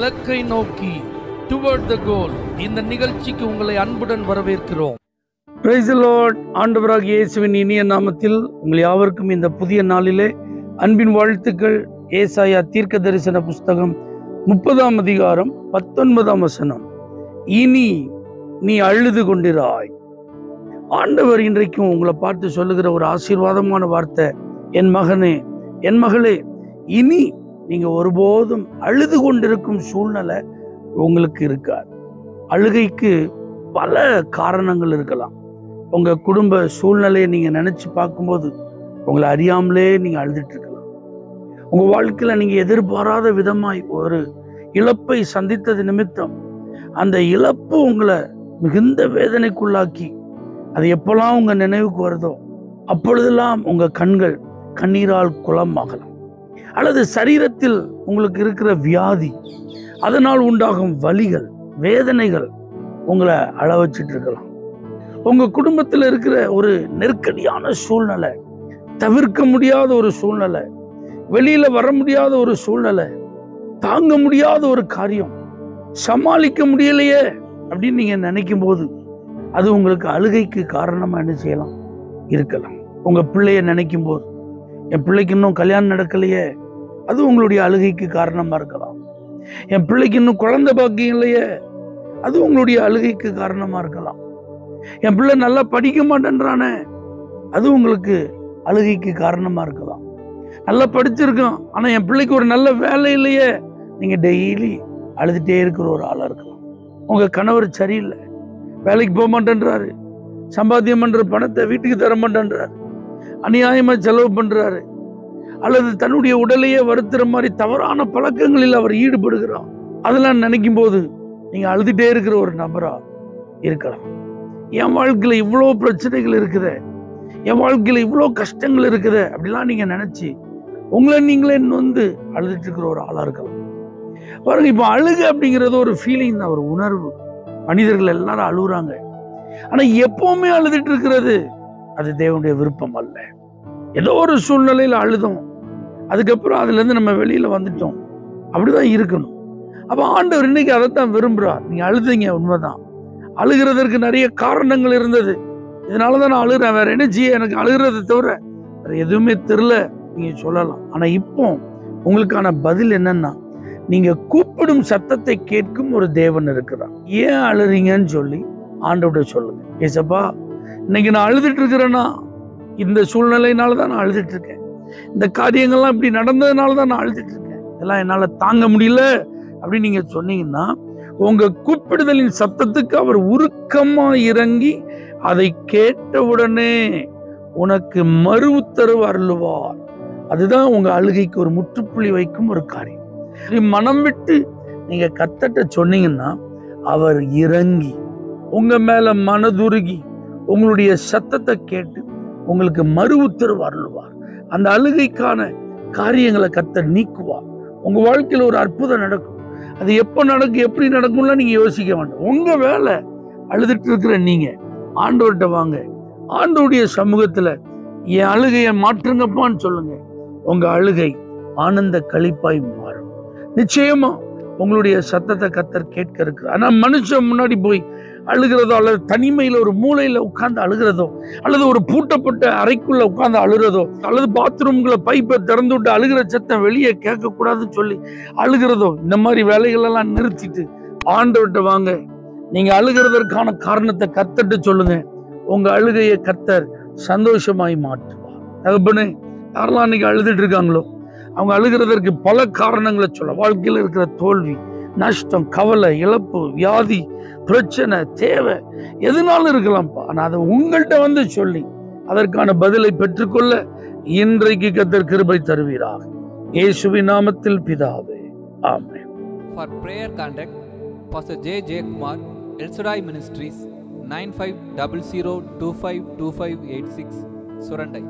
இலக்கை நோக்கி டுவர்ட் த கோல். இந்த நிகழ்ச்சிக்கு உங்களை அன்புடன் வரவேற்கிறோம். Praise the Lord. ஆண்டவராகிய இயேசுவின் இனிய நாமத்தில் உங்கள் யாவருக்கும் இந்த புதிய நாளிலே அன்பின் வாழ்த்துக்கள். ஏசாயா தீர்க்க தரிசன புஸ்தகம் 30ஆம் அதிகாரம் 19ஆம் வசனம். இனி நீ அழுது கொண்டிராய். ஆண்டவர் இன்றைக்கும் உங்களை பார்த்து சொல்லுகிற ஒரு ஆசீர்வாதமான வார்த்தை, என் மகனே, என் மகளே, இனி நீங்க ஒருபோதும் அழுது கொண்டிருக்கும் சூழ்நிலை உங்களுக்கு இருக்காது. அழுகைக்கு பல காரணங்கள் இருக்கலாம். உங்க குடும்ப சூழ்நிலையை நீங்க நினைச்சு பார்க்கும்போது உங்களை அறியாமலே நீங்க அழுதுட்டு இருக்கலாம். உங்க வாழ்க்கையில நீங்க எதிர்பாராத விதமாய் ஒரு இழப்பை சந்தித்தது நிமித்தம் அந்த இழப்பு உங்களை மிகுந்த வேதனைக்குள்ளாக்கி, அது எப்பெல்லாம் உங்க நினைவுக்கு வருதோ அப்பொழுதெல்லாம் உங்க கண்கள் கண்ணீரால் குளமாகலாம். அல்லது சரீரத்தில் உங்களுக்கு இருக்கிற வியாதி, அதனால் உண்டாகும் வலிகள், வேதனைகள் உங்களை அழ வச்சிட்டு இருக்கலாம். உங்க குடும்பத்தில் இருக்கிற ஒரு நெருக்கடியான சூழ்நிலை, தவிர்க்க முடியாத ஒரு சூழ்நிலை, வெளியில வர முடியாத ஒரு சூழ்நிலை, தாங்க முடியாத ஒரு காரியம், சமாளிக்க முடியலையே அப்படின்னு நீங்க நினைக்கும் போது அது உங்களுக்கு அழுகைக்கு காரணமா என்ன செய்யலாம் இருக்கலாம். உங்க பிள்ளைய நினைக்கும் போது, என் பிள்ளைக்கு இன்னும் கல்யாணம் நடக்கலையே, அது உங்களுடைய அழுகைக்கு காரணமா இருக்கலாம். என் பிள்ளைக்கு இன்னும் குழந்தை பாக்கியம் இல்லையே, அது உங்களுடைய அழுகைக்கு காரணமா இருக்கலாம். என் பிள்ளை நல்லா படிக்க மாட்டேன்றானே, அது உங்களுக்கு அழுகைக்கு காரணமா இருக்கலாம். நல்லா படிச்சிருக்கான், ஆனா என் பிள்ளைக்கு ஒரு நல்ல வேலை இல்லையே, நீங்க டெய்லி அழுதுட்டே இருக்கிற ஒரு ஆளா இருக்கலாம். உங்க கணவர் சரியில்லை, வேலைக்கு போக மாட்டேன்றாரு, சம்பாத்தியம் பண்ற பணத்தை வீட்டுக்கு தர மாட்டேன்றாரு, அநியாயமா செலவு பண்றாரு, அல்லது தன்னுடைய உடலையே வருத்துற மாதிரி தவறான பழக்கங்களில் அவர் ஈடுபடுகிறார். அதெல்லாம் நினைக்கும் போது நீங்க அழுதுட்டே இருக்கிற ஒரு நபரா இருக்கலாம். என் வாழ்க்கையில இவ்வளோ பிரச்சனைகள் இருக்குது, என் வாழ்க்கையில இவ்வளோ கஷ்டங்கள் இருக்குது அப்படிலாம் நீங்க நினைச்சு உங்களை நீங்களே நொந்து அழுதுட்டு இருக்கிற ஒரு ஆளா இருக்கலாம். பாருங்க, இப்போ அழுக அப்படிங்கிறது ஒரு ஃபீலிங் தான், ஒரு உணர்வு. மனிதர்கள் எல்லாரும் அழுகுறாங்க. ஆனா எப்பவுமே அழுதுட்டு இருக்கிறது அது தேவனுடைய விருப்பம் அல்ல. ஏதோ ஒரு சூழ்நிலையில அழுதோம், அதுக்கப்புறம் அதுல இருந்து நம்ம வெளியில வந்துட்டோம், அப்படிதான் இருக்கணும். அப்ப ஆண்டவர் இன்னைக்கு அதைத்தான் விரும்புறார். நீங்க அழுதுங்க, உண்மைதான். அழுகிறதற்கு நிறைய காரணங்கள் இருந்தது, இதனாலதான் நான் அழுகிறேன், வேற என்ன செய்ய, எனக்கு அழுகிறத தவிர வேற எதுவுமே தெரியல நீங்க சொல்லலாம். ஆனா இப்போ உங்களுக்கான பதில் என்னன்னா, நீங்க கூப்பிடும் சத்தத்தை கேட்கும் ஒரு தேவன் இருக்கிறார். ஏன் அழுறீங்கன்னு சொல்லி ஆண்டவர்கிட்ட சொல்லுங்க. ஏசப்பா, இன்னைக்கு நான் அழுதுட்டு இருக்கிறேன்னா இந்த சூழ்நிலையினாலதான் நான் அழுதுட்டு இருக்கேன், இந்த காரியங்கள்லாம் இப்படி நடந்ததுனாலதான் நான் அழுதுட்டு இருக்கேன், இதெல்லாம் என்னால தாங்க முடியல அப்படின்னு நீங்க சொன்னீங்கன்னா, உங்க கூப்பிடுதலின் சத்தத்துக்கு அவர் உருக்கமா இறங்கி அதை கேட்டவுடனே உனக்கு மறு உத்தரவு அருளுவார். அதுதான் உங்க அழுகைக்கு ஒரு முற்றுப்புள்ளி வைக்கும் ஒரு காரியம். மனம் விட்டு நீங்க கர்த்தர்ட்ட சொன்னீங்கன்னா அவர் இறங்கி உங்க மேல மனதுருகி உங்களுடைய சத்தத்தை கேட்டு உங்களுக்கு மறு உத்தரவு அருளுவார். அந்த அழுகைக்கான காரியங்களை கர்த்தர் நீக்குவார். உங்க வாழ்க்கையில ஒரு அற்புதம் நடக்கும். அது எப்ப நடக்கும், எப்படி நடக்கும்லாம் நீங்க யோசிக்க வேண்டாம். உங்க வேலை அழுதுட்டு இருக்கிற நீங்க ஆண்டவர்கிட்ட வாங்க, ஆண்டவருடைய சமூகத்துல என் அழுகையை மாற்றுங்கப்பான்னு சொல்லுங்க. உங்க அழுகை ஆனந்த களிப்பாய் மாறும். நிச்சயமா உங்களுடைய சத்தத்தை கர்த்தர் கேட்க இருக்கு. ஆனா மனுஷன் முன்னாடி போய் அழுகிறதோ, அல்லது தனிமையில ஒரு மூலையில உட்கார்ந்து அழுகிறதோ, அல்லது ஒரு பூட்டப்பட்ட அறைக்குள்ள உட்கார்ந்து அழுகிறதோ, அல்லது பாத்ரூம்களை பைப்பை திறந்து விட்டு அழுகிற சத்தம் வெளியே கேட்க கூடாதுன்னு சொல்லி அழுகிறதோ, இந்த மாதிரி வேலைகள் எல்லாம் நிறுத்திட்டு ஆண்டவர்கிட்ட வாங்க. நீங்க அழுகிறதற்கான காரணத்தை கர்த்தர்ட்ட சொல்லுங்க. உங்க அழுகையை கர்த்தர் சந்தோஷமாய் மாற்றுவார். தகப்பனே, யாரெல்லாம் அன்னைக்கு அழுதுட்டு இருக்காங்களோ அவங்க அழுகிறதற்கு பல காரணங்களை சொல்ல. வாழ்க்கையில் இருக்கிற தோல்வி, நஷ்டம், கவலை, இழப்பு, வியாதி, பிரச்சனை, தேவை எதுனாலும் இருக்கலாம்ப்பா. ஆனா அதை உங்கள்கிட்ட வந்து சொல்லி அதற்கான பதிலை பெற்றுக்கொள்ள இன்றைக்கு கர்த்தர் கிருபை தருவீராக. இயேசுவின் நாமத்தில் பிதாவே, ஆமென். For prayer contact Pastor J. J. Kumar, El Shaddai Ministries, 9500252586, Surandai.